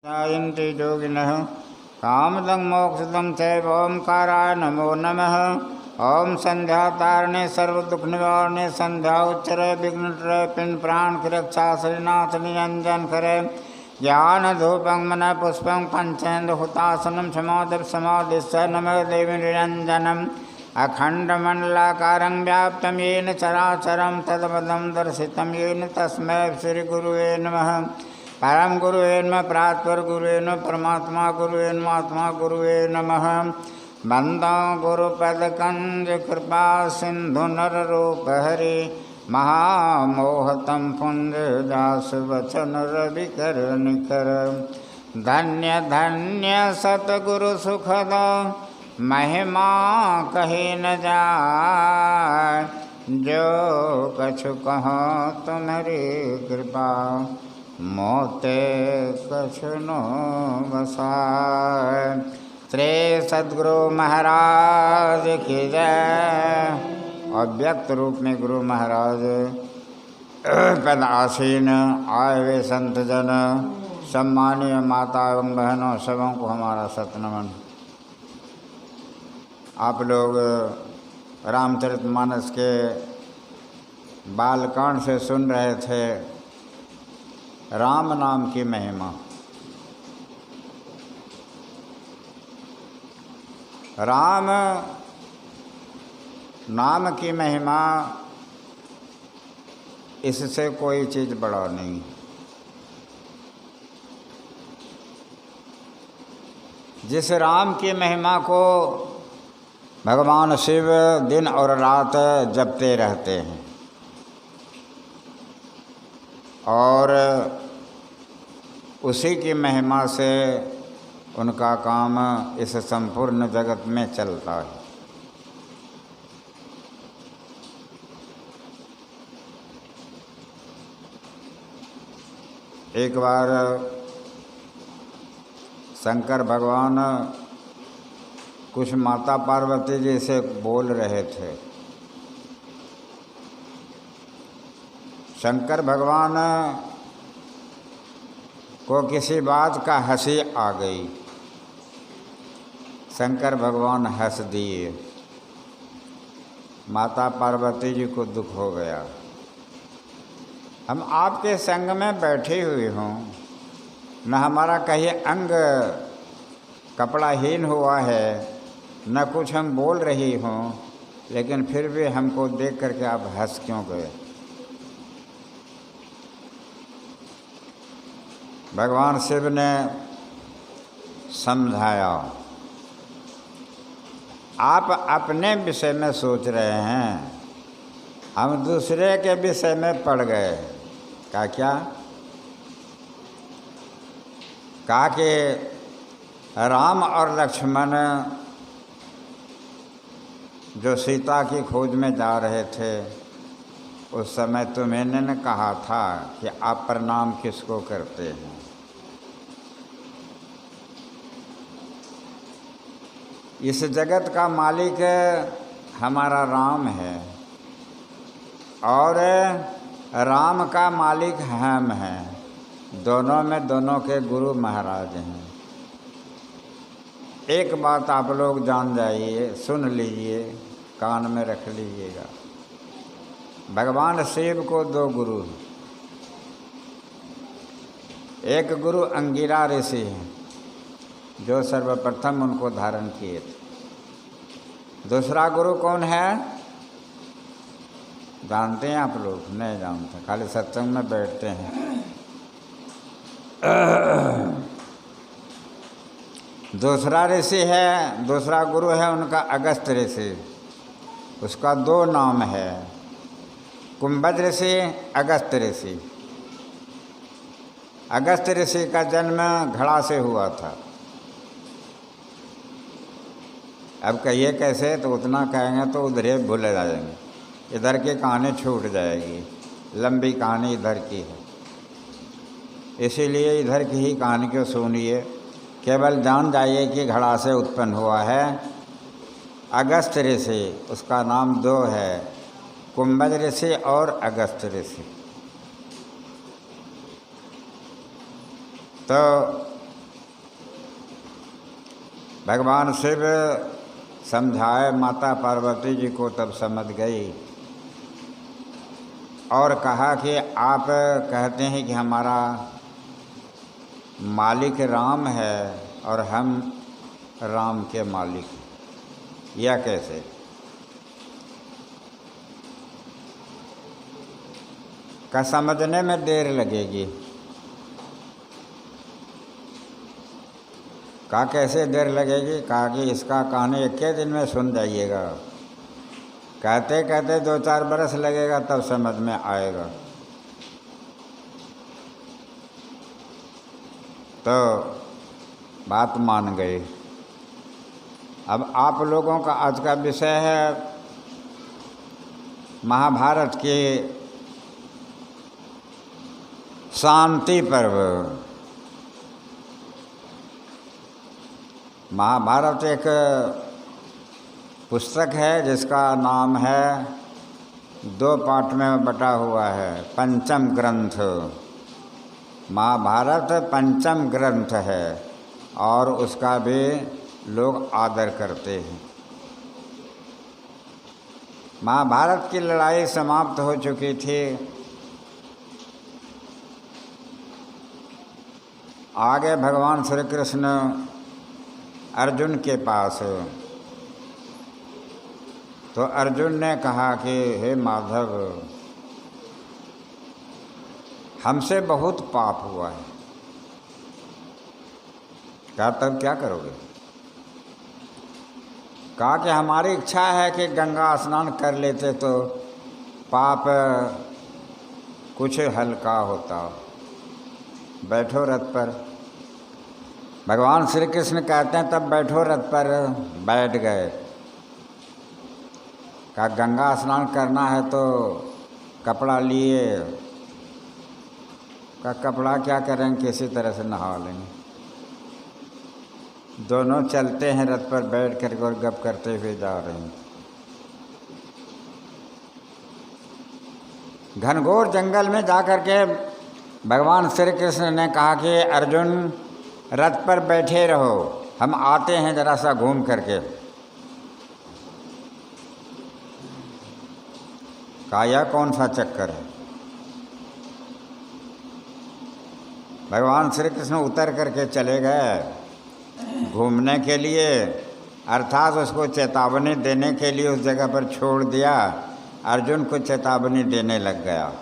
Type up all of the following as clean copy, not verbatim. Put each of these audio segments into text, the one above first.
ध्यायन्ति योगिनः कामदं मोक्षदं चैव ओंकाराय नमो नमः। ओम संध्यातारणे सर्वदुःखनिवारणे संध्या उच्चरे विघ्नहरे पिंड प्राण की रक्षा श्रीनाथ निरंजन करे। ज्ञानधूपं मनः पुष्पं पंचेन्दुहुतासनं समाधिं समाधिश्च नमः देवी निरञ्जनम् अखण्डमण्डलाकारं व्याप्तं येन चराचरं तत्पदं दर्शितं येन तस्मै श्रीगुरुवे नमः। परम गुरुवे नमः परात्पर गुरुवे नमः परमात्मा गुरुवे नमः आत्मा गुरुवे नमः। बंदो गुरुपदकंज कृपा सिंधु नर रूप हरि महामोहतम पुंज दास वचन रविकर निकर। धन्य धन्य सतगुरु सुखद महिमा कही न जाय। जो कछु कहो तुम्हारी कृपा मोते कछु न बसाय। श्री सद्गुरु महाराज की जय। और व्यक्त रूप में गुरु महाराज पद आसीन आए हुए संत जन सम्मानीय माता एवं बहनों सबों को हमारा सतनमन। आप लोग रामचरितमानस के बालकांड से सुन रहे थे राम नाम की महिमा। राम नाम की महिमा, इससे कोई चीज़ बड़ा नहीं। जिस राम की महिमा को भगवान शिव दिन और रात जपते रहते हैं और उसी की महिमा से उनका काम इस संपूर्ण जगत में चलता है। एक बार शंकर भगवान कुछ माता पार्वती जी से बोल रहे थे। शंकर भगवान को किसी बात का हंसी आ गई। शंकर भगवान हंस दिए। माता पार्वती जी को दुख हो गया। हम आपके संग में बैठे हुए हों, न हमारा कहीं अंग कपड़ाहीन हुआ है, न कुछ हम बोल रही हों, लेकिन फिर भी हमको देख करके आप हंस क्यों गए? भगवान शिव ने समझाया, आप अपने विषय में सोच रहे हैं, हम दूसरे के विषय में पड़ गए। क्या कहा कि राम और लक्ष्मण जो सीता की खोज में जा रहे थे, उस समय तुम्हें ने कहा था कि आप प्रणाम किसको करते हैं? इस जगत का मालिक हमारा राम है और राम का मालिक हम हैं। दोनों में दोनों के गुरु महाराज हैं। एक बात आप लोग जान जाइए, सुन लीजिए, कान में रख लीजिएगा। भगवान शिव को दो गुरु हैं। एक गुरु अंगिरा ऋषि हैं जो सर्वप्रथम उनको धारण किए थे। दूसरा गुरु कौन है जानते हैं आप लोग? नहीं जानते, खाली सत्संग में बैठते हैं। दूसरा ऋषि है, दूसरा गुरु है उनका अगस्त ऋषि। उसका दो नाम है, कुंभज ऋषि, अगस्त ऋषि। अगस्त ऋषि का जन्म घड़ा से हुआ था। अब कहिए कैसे, तो उतना कहेंगे तो उधर भूल जाएंगे, इधर की कहानी छूट जाएगी। लंबी कहानी इधर की है, इसीलिए इधर की ही कहानी को सुनिए। केवल जान जाइए कि घड़ा से उत्पन्न हुआ है अगस्त ऋषि। उसका नाम दो है, कुंभज ऋषि और अगस्त ऋषि। तो भगवान शिव समझाए माता पार्वती जी को, तब समझ गई और कहा कि आप कहते हैं कि हमारा मालिक राम है और हम राम के मालिक, यह कैसे? का समझने में देर लगेगी। कहा कैसे देर लगेगी? कहा कि इसका कहानी एक ही दिन में सुन जाइएगा। कहते कहते 2-4 बरस लगेगा, तब समझ में आएगा। तो बात मान गई। अब आप लोगों का आज का विषय है महाभारत के शांति पर्व। महाभारत एक पुस्तक है जिसका नाम है, 2 पार्ट में बटा हुआ है, पंचम ग्रंथ। महाभारत पंचम ग्रंथ है और उसका भी लोग आदर करते हैं। महाभारत की लड़ाई समाप्त हो चुकी थी। आगे भगवान श्री कृष्ण अर्जुन के पास, तो अर्जुन ने कहा कि हे माधव, हमसे बहुत पाप हुआ है। कहा तब क्या करोगे? कहा कि हमारी इच्छा है कि गंगा स्नान कर लेते तो पाप कुछ हल्का होता। बैठो रथ पर। भगवान श्री कृष्ण कहते हैं तब बैठो रथ पर। बैठ गए। कहा गंगा स्नान करना है तो कपड़ा लिए। का कपड़ा क्या करेंगे, किसी तरह से नहा लेंगे। दोनों चलते हैं रथ पर बैठ कर और गप करते हुए जा रहे हैं। घनघोर जंगल में जाकर के भगवान श्री कृष्ण ने कहा कि अर्जुन रथ पर बैठे रहो, हम आते हैं जरा सा घूम करके। कहा यह कौन सा चक्कर है? भगवान श्री कृष्ण उतर करके चले गए घूमने के लिए, अर्थात उसको चेतावनी देने के लिए उस जगह पर छोड़ दिया। अर्जुन को चेतावनी देने लग गया।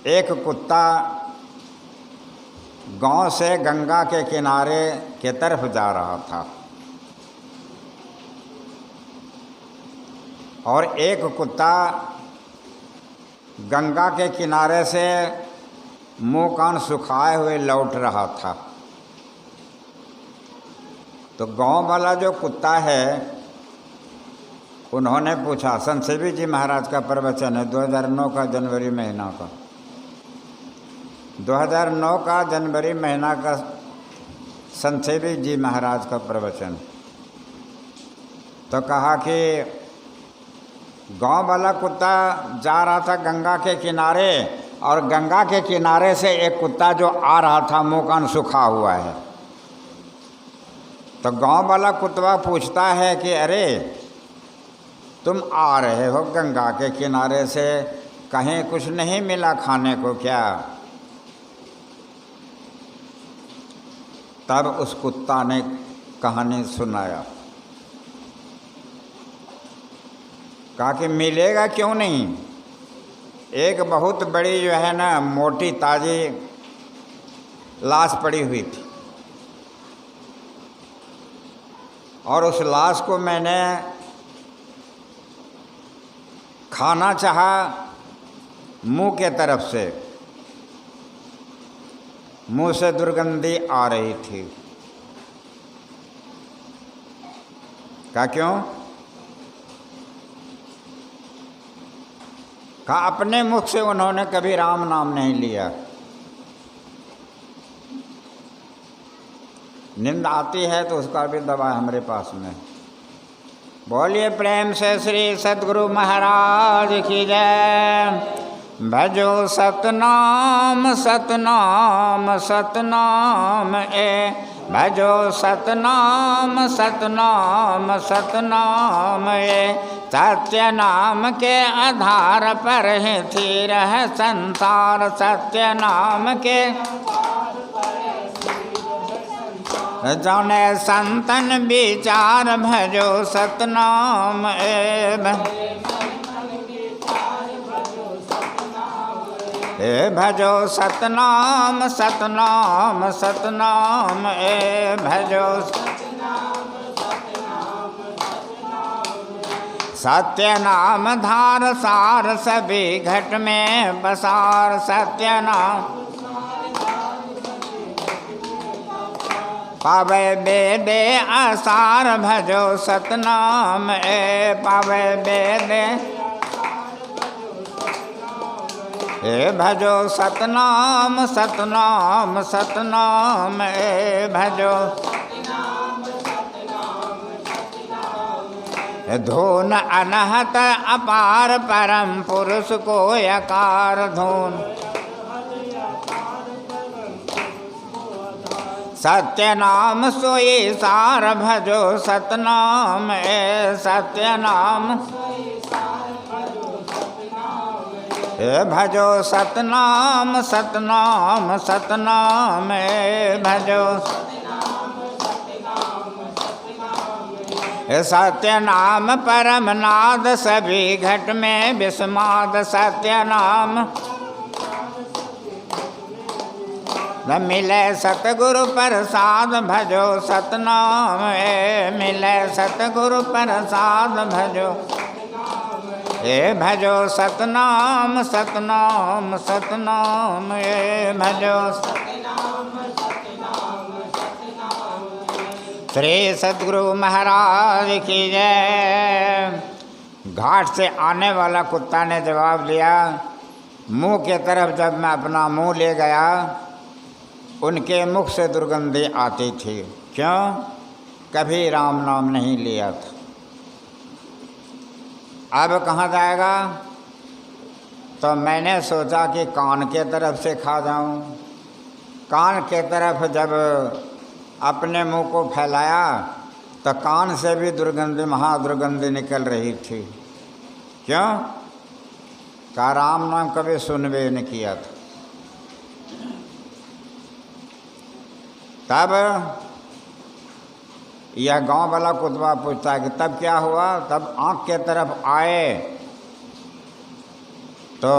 एक कुत्ता गांव से गंगा के किनारे के तरफ जा रहा था और एक कुत्ता गंगा के किनारे से मुंह कान सुखाए हुए लौट रहा था। तो गांव वाला जो कुत्ता है, उन्होंने पूछा, संसेवी जी महाराज का प्रवचन है 2009 का जनवरी महीना का, 2009 का जनवरी महीना का संसेवी जी महाराज का प्रवचन। तो कहा कि गांव वाला कुत्ता जा रहा था गंगा के किनारे और गंगा के किनारे से एक कुत्ता जो आ रहा था मुंह कान सूखा हुआ है। तो गांव वाला कुत्ता पूछता है कि अरे तुम आ रहे हो गंगा के किनारे से, कहीं कुछ नहीं मिला खाने को क्या? तब उस कुत्ता ने कहानी सुनाया। कहा कि मिलेगा क्यों नहीं, एक बहुत बड़ी जो है ना मोटी ताजी लाश पड़ी हुई थी और उस लाश को मैंने खाना चाहा मुंह के तरफ से, मुंह से दुर्गंधी आ रही थी। कहा क्यों? कहा अपने मुख से उन्होंने कभी राम नाम नहीं लिया। नींद आती है तो उसका भी दवा हमारे पास में। बोलिए प्रेम से श्री सद्गुरु महाराज की जय। भजो सतनाम सतनाम सतनाम भजो सतनाम सतनाम सतनाम सत्य नाम के आधार पर ही स्थिर है संसार। सत्य नाम के जौने संतन विचार भजो सतनाम भजो सतनाम सतनाम सतनाम भजो सत्य नाम धार सार सभी घट में बसार। सत्य नाम पावे वेदे आसार भजो सतनाम पावे वेदे भजो सतनाम सतनाम सतनाम भजो धून अनहत अपार परम पुरुष को यकार धून। सत्य नाम सोई सार भजो सतनाम सत्य नाम भजो सतनाम सतनाम सतनाम भजो सत्य नाम परम नाद सभी घट में विस्माद। सत्य नाम न मिले सतगुरु प्रसाद भजो सतनाम मिले सतगुरु प्रसाद भजो भजो सतनाम सतनाम सतनाम भजो। श्री सद्गुरु महाराज की जय। घाट से आने वाला कुत्ता ने जवाब दिया, मुंह के तरफ जब मैं अपना मुंह ले गया उनके मुख से दुर्गंधी आती थी। क्यों? कभी राम नाम नहीं लिया था। अब कहाँ जाएगा? तो मैंने सोचा कि कान के तरफ से खा जाऊं। कान के तरफ जब अपने मुंह को फैलाया तो कान से भी दुर्गंधी महादुर्गंधी निकल रही थी। क्यों? का राम नाम कभी सुनबे नहीं किया था। तब यह गांव वाला कुतबा पूछता है कि तब क्या हुआ? तब आँख के तरफ आए तो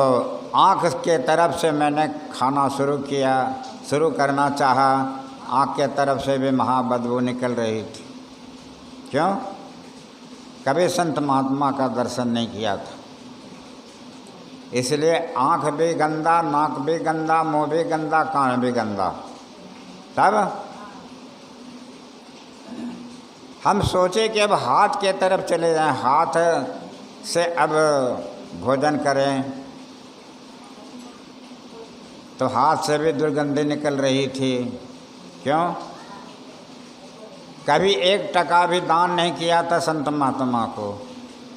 आँख के तरफ से मैंने खाना शुरू करना चाहा। आँख के तरफ से भी महाबदबू निकल रही थी। क्यों? कभी संत महात्मा का दर्शन नहीं किया था, इसलिए आँख भी गंदा, नाक भी गंदा, मुँह भी गंदा, कान भी गंदा। तब हम सोचे कि अब हाथ के तरफ चले जाएं, हाथ से अब भोजन करें, तो हाथ से भी दुर्गंधी निकल रही थी। क्यों? कभी 1 टका भी दान नहीं किया था संत महात्मा को,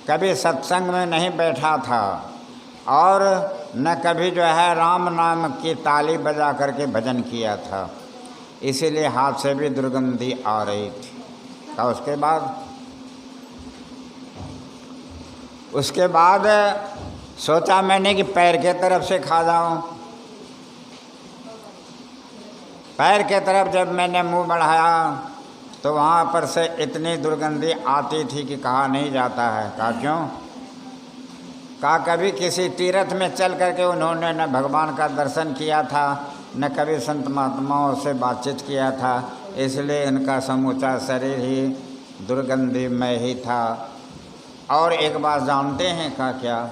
कभी सत्संग में नहीं बैठा था, और न कभी जो है राम नाम की ताली बजा करके भजन किया था, इसीलिए हाथ से भी दुर्गंधी आ रही थी। और उसके बाद सोचा मैंने कि पैर के तरफ से खा जाऊं। पैर के तरफ जब मैंने मुंह बढ़ाया तो वहाँ पर से इतनी दुर्गंधी आती थी कि कहा नहीं जाता है। कहा क्यों? कहा कभी किसी तीर्थ में चल करके उन्होंने न भगवान का दर्शन किया था, न कभी संत महात्माओं से बातचीत किया था, इसलिए इनका समूचा शरीर ही दुर्गंधीमय ही था। और एक बात जानते हैं का क्या?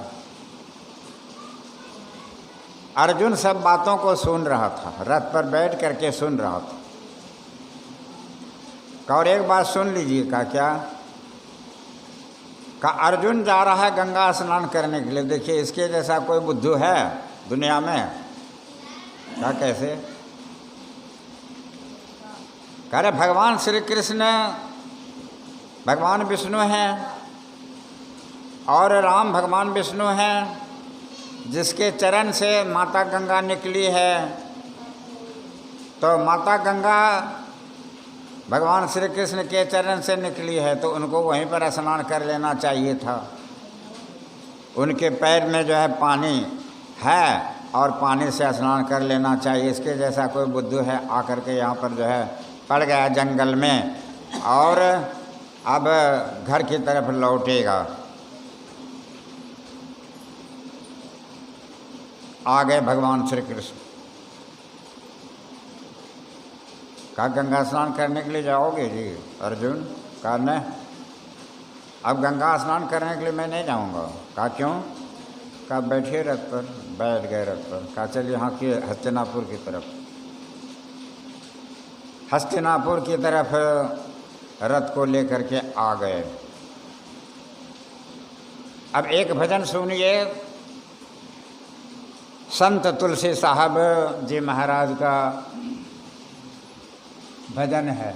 अर्जुन सब बातों को सुन रहा था, रथ पर बैठ करके सुन रहा था। और एक बात सुन लीजिए का क्या? का अर्जुन जा रहा है गंगा स्नान करने के लिए। देखिए इसके जैसा कोई बुद्धू है दुनिया में? क्या कैसे? कह रहे भगवान श्री कृष्ण भगवान विष्णु हैं और राम भगवान विष्णु हैं, जिसके चरण से माता गंगा निकली है, तो माता गंगा भगवान श्री कृष्ण के चरण से निकली है, तो उनको वहीं पर स्नान कर लेना चाहिए था। उनके पैर में जो है पानी है और पानी से स्नान कर लेना चाहिए। इसके जैसा कोई बुद्धू है आकर के यहाँ पर जो है पड़ गया जंगल में और अब घर की तरफ लौटेगा। आ गए भगवान श्री कृष्ण। कहा गंगा स्नान करने के लिए जाओगे जी अर्जुन? कहा नहीं, अब गंगा स्नान करने के लिए मैं नहीं जाऊंगा। कहा क्यों? कहा बैठिए रथ पर। बैठ गए रथ पर। कहा चलिए यहाँ की हस्तिनापुर की तरफ। हस्तिनापुर की तरफ रथ को लेकर के आ गए। अब एक भजन सुनिए, संत तुलसी साहब जी महाराज का भजन है।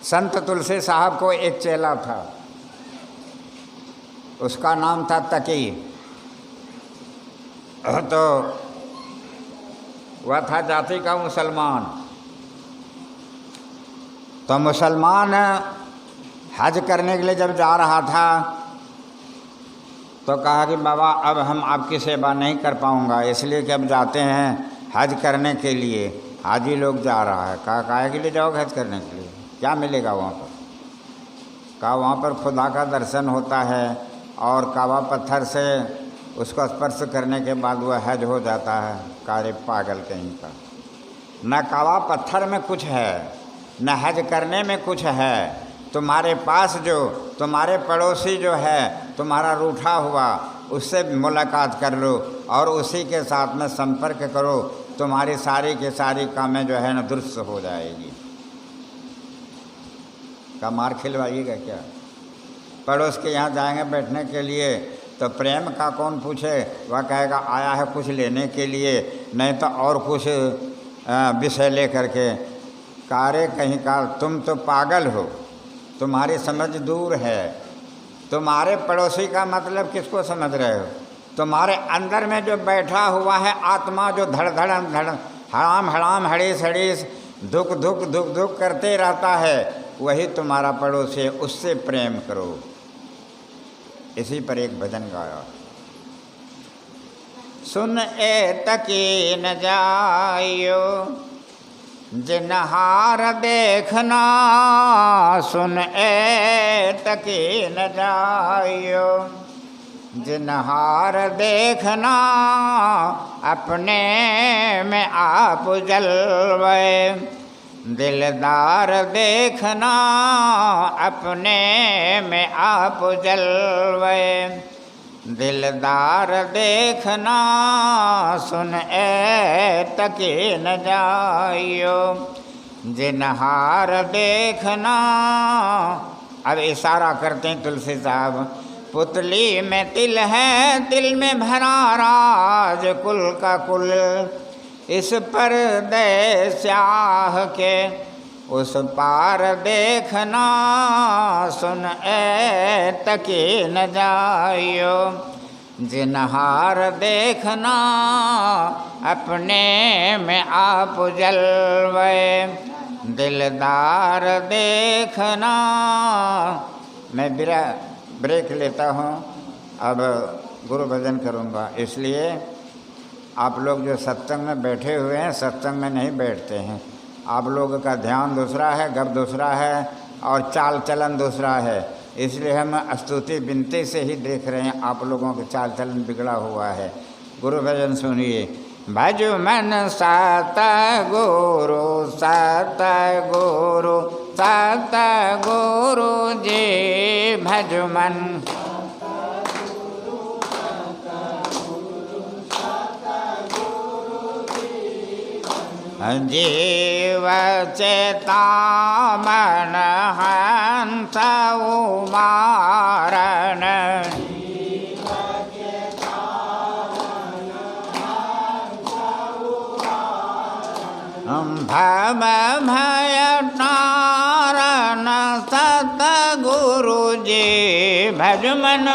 संत तुलसी साहब को एक चेला था, उसका नाम था तकी। तो वह था जाति का मुसलमान। तो मुसलमान हज करने के लिए जब जा रहा था तो कहा कि बाबा अब हम आपकी सेवा नहीं कर पाऊंगा, इसलिए कि अब जाते हैं हज करने के लिए। हाजी लोग जा रहा है। कहा काहे के लिए जाओगे हज करने के लिए? क्या मिलेगा वहाँ पर? कहा वहाँ पर खुदा का दर्शन होता है और काबा पत्थर से उसको स्पर्श करने के बाद वह हज हो जाता है। कारे पागल कहीं का, न काबा पत्थर में कुछ है न हज करने में कुछ है। तुम्हारे पास जो तुम्हारे पड़ोसी जो है तुम्हारा रूठा हुआ, उससे मुलाकात कर लो और उसी के साथ में संपर्क करो, तुम्हारी सारी की सारी कामें जो है ना दुरुस्त हो जाएगी। का मार खिलवाइएगा क्या? पड़ोस के यहाँ जाएंगे बैठने के लिए तो प्रेम का कौन पूछे? वह कहेगा आया है कुछ लेने के लिए, नहीं तो और कुछ विषय ले करके। कारे कहीं का, तुम तो पागल हो, तुम्हारी समझ दूर है। तुम्हारे पड़ोसी का मतलब किसको समझ रहे हो? तुम्हारे अंदर में जो बैठा हुआ है आत्मा, जो धड़ धड़ धड़ हड़ाम हड़ाम हड़ीस हड़ीस धुक धुक धुक धुक करते रहता है, वही तुम्हारा पड़ोसी है, उससे प्रेम करो। इसी पर एक भजन गाया। सुन ए तकी न जाइयो जिनहार देखना, सुन ए तकी न जाइयो जिनहार देखना, अपने में आप जलवे दिलदार देखना, अपने में आप जलवे दिलदार देखना, सुन ए तकी न जाइयो जिनहार देखना। अब इशारा करते हैं तुलसी साहब। पुतली में तिल है, तिल में भरा राज कुल का कुल, इस पर्दे स्याह के उस पार देखना, सुन ए तकी न जाइयो जिनहार देखना, अपने में आप जलवे दिलदार देखना। मैं ब्रेक लेता हूँ, अब गुरु भजन करूँगा, इसलिए आप लोग जो सत्संग में बैठे हुए हैं सत्संग में नहीं बैठते हैं। आप लोगों का ध्यान दूसरा है, गप दूसरा है और चाल चलन दूसरा है, इसलिए हम स्तुति विनती से ही देख रहे हैं आप लोगों के चाल चलन बिगड़ा हुआ है। गुरु भजन सुनिए। भजु मन सत गुरु सत गुरु सत गुरु जी, भजु मन जीव चेता मन हंस उमारण, भव भय तारण सत गुरु जी भज मन।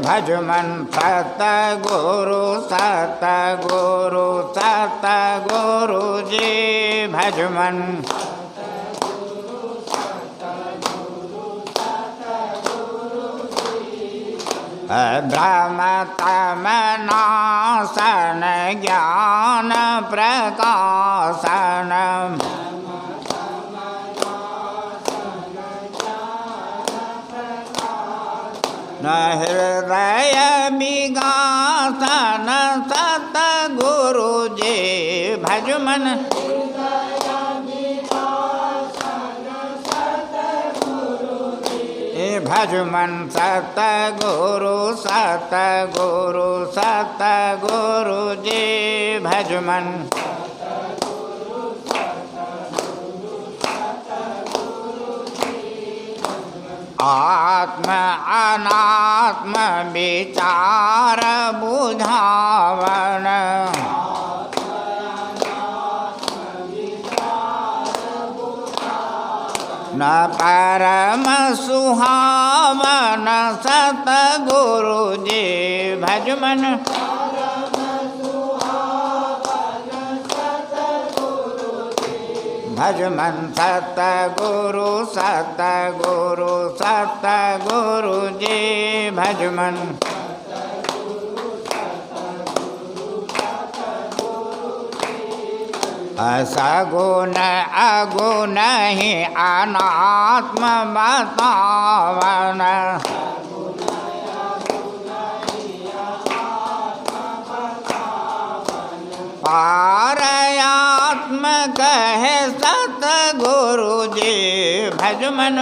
भज मन सतगुरु सतगुरु सतगुरु जी भज मन। ब्रह्म तम नाशन ज्ञान प्रकाशन। हृदय विगासन सतगुरु जी भज मन। भज मन सतगुरु सतगुरु सतगुरु जी भज मन। आत्म अनात्म विचार बुझावन। न परम सुहावन सतगुरु जी भज मन। भज मन सतगुरु सतगुरु सतगुरु जी भज मन। सगुण अगुण ही अनात्म बतावन। पारयात्म कहे सतगुरु जी भज मन।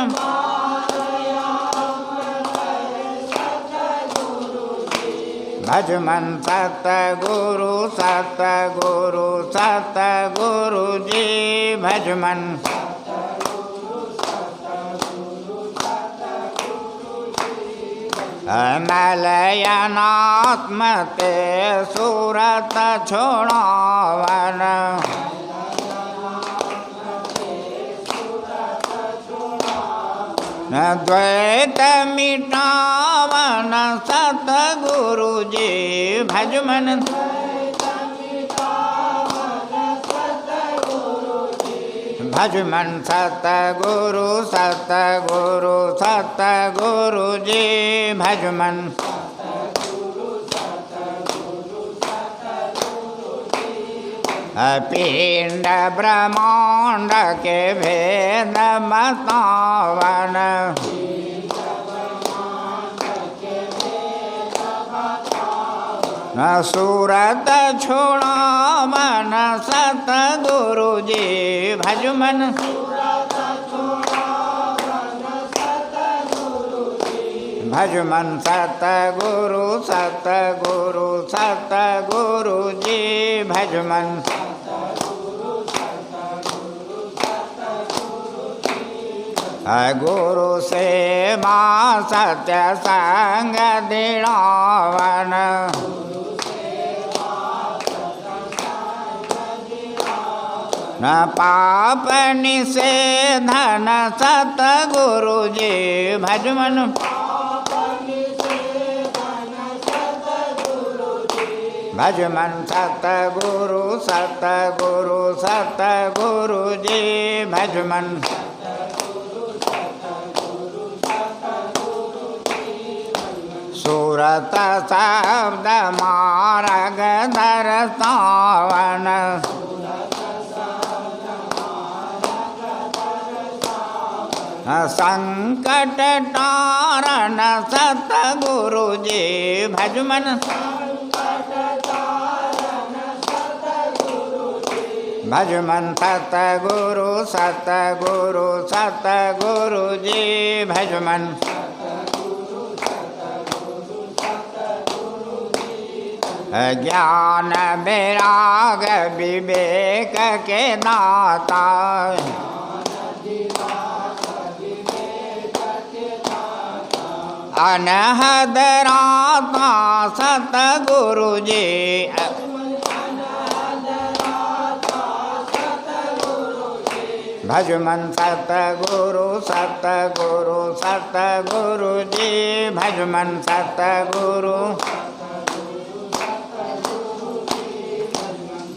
भज मन सतगुरु सतगुरु सतगुरु जी भज मन। मलयनात्म ते सूरत छोड़ावन। द्वैत मिटावन सतगुरु जी भज मन। भज मन सतगुरु सतगुरु सतगुरु जी भज मन। पिंड ब्रह्मांड के भेद बतावन। सूरत छोड़ावन सतगुरु जी भज मन। भज मन सतगुरु सतगुरु सतगुरु जी भज मन। गुरु सेवा सत्य संग दिलावन। न पाप निषेधन सतगुरु जी भज मन। भज मन सतगुरु सतगुरु सतगुरु जी भज मन। सूरत शब्द मार्ग दर्शावन। संकट तारण सतगुरु जी भज मन। भज मन सतगुरु सतगुरु सतगुरु जी भज मन। ज्ञान वैराग विवेक के दाता। अनहद राता सतगुरु जी भजमन सतगुरु सतगुरु सतगुरु जी भजमन सतगुरु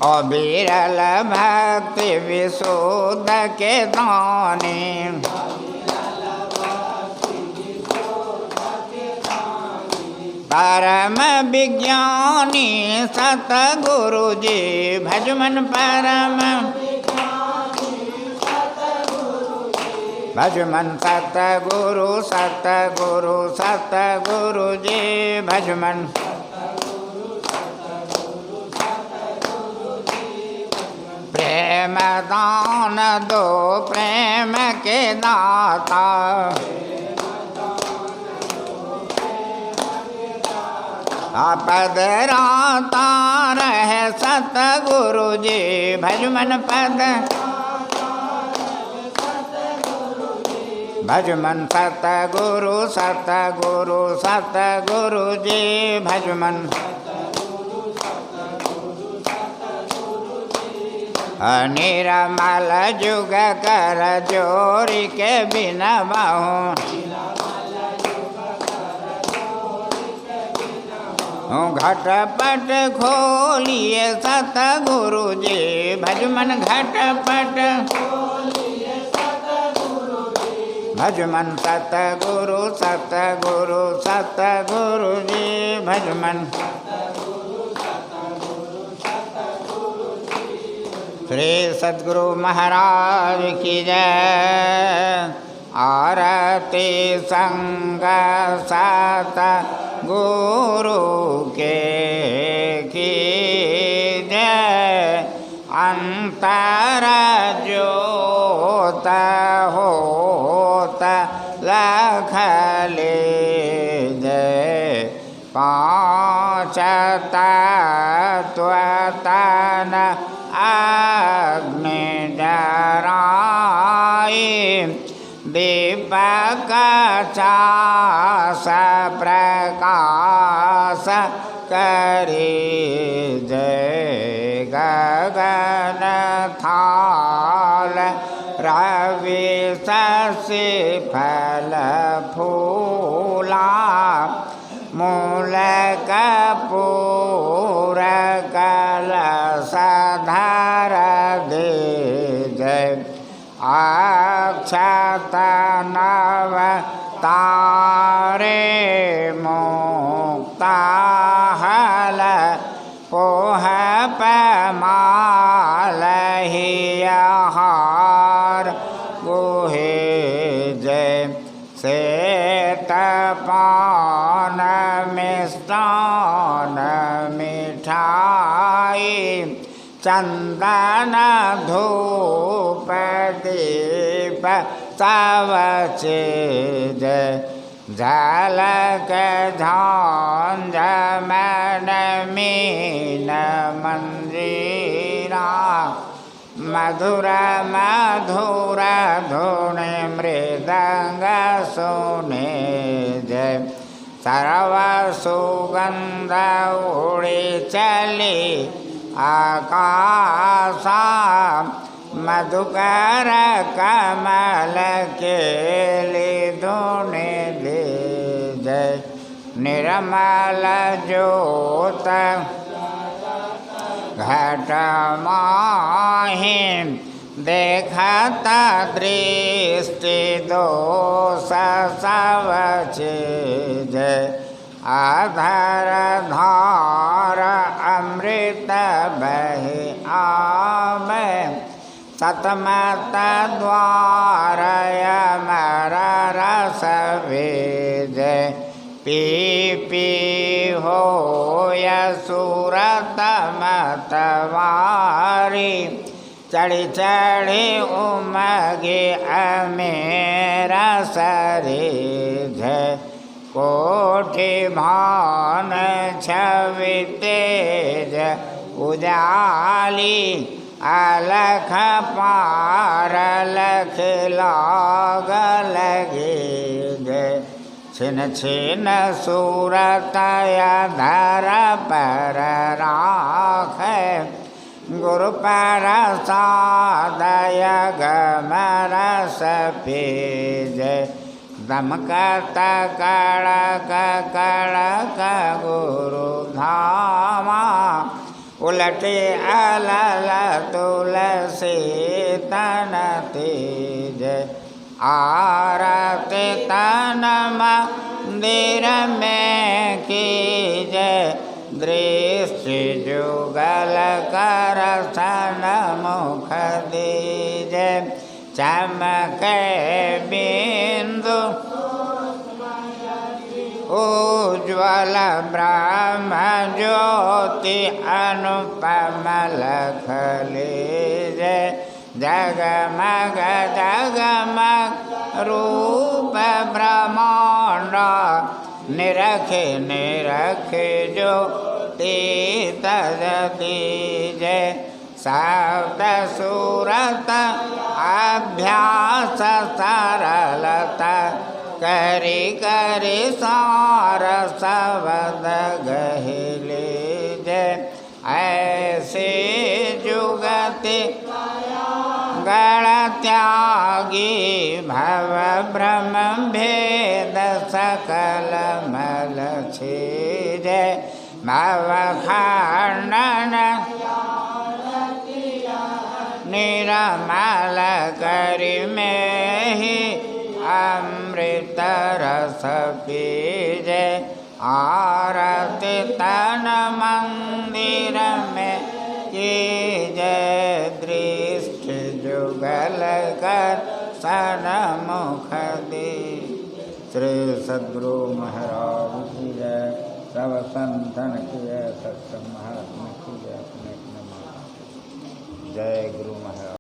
अविरल भक्ति विशुद्ध के दानी परम विज्ञानी सतगुरु जी भजमन परम भजमन सतगुरु सतगुरु सतगुरु जी भजमन प्रेम दान दो प्रेम के दाता पदराता रहे सतगुरु जी भजमन पद भजमन सतगुरु सतगुरु सतगुरु जी भजमन निरमल जुग कर जोरी के बिना बाहू घटपट खोलिए सतगुरु जी भजमन घटपट भजमन सतगुरु सतगुरु सतगुरु जी भजमन श्री सद्गुरु महाराज की जय। आरती संग सत गुरु के की जय। अंतर ज्योत होत लख लीजय। पाँच तत्व तन अग्नि जराई। दीपक चास प्रकाश करी जय। गगन थाल रवि शशि फल फूला। मूल कपूर कलशधर दे जय। अक्षत नव तारे मुक्ता हल पोह पमाल हियाहार गुहे जय। श्वेत पान मिष्टान मिठाई। चंदन धूप दीप सब चीज। झलक झांझ मन मीन मंजीरा। मधुर मधुर धुन मृदंग सुने जय। सर्व सुगंध उड़ी चली आकाशा। मधुकर कमल के लिए धुने दे जय। निर्मल ज्योत घट माहिम देखत दृष्टि दोष सब चीज। आधर धार अमृत बहि आवे। सतमत द्वार अमर रस भेज। पी पी हो सूरत मतवारी। चढ़ी चढ़ी उमगे अमेरा सरेज। कोटि भान छवि तेज उजाली। अलख पार लख लाग लगे जय। छिन छिन सूरत धर पर राख। गुरु प्रसादय गमरस पीज दमकत कड़क कड़क गुरु धामा उलटे अलल तुलसी तन तेज आरती तन मंदिर में कीज दृष्टि जुगल कर सन मुख दीज चमके बिंदु उज्ज्वल ब्रह्म ज्योति अनुपम लखलीज जगमग जगमग रूप ब्रह्मांड निरखे निरखे जो तीज शब्द सूरत अभ्यास सरलता करी करी सार शब्द गहले ऐसे जुगति गण त्यागी भव भ्रम भेद सकल मल छेद भव खंडन निरमल करि में ही अमृत रस पीज आरती तन मंदिर में कीज दृष्टि जुगल कर सन मुख दे। श्री सद्गुरु महाराज की जय। सब संतन की जय। सत्संग महात्मा की जय। अपने अपने जय गुरु महाराज।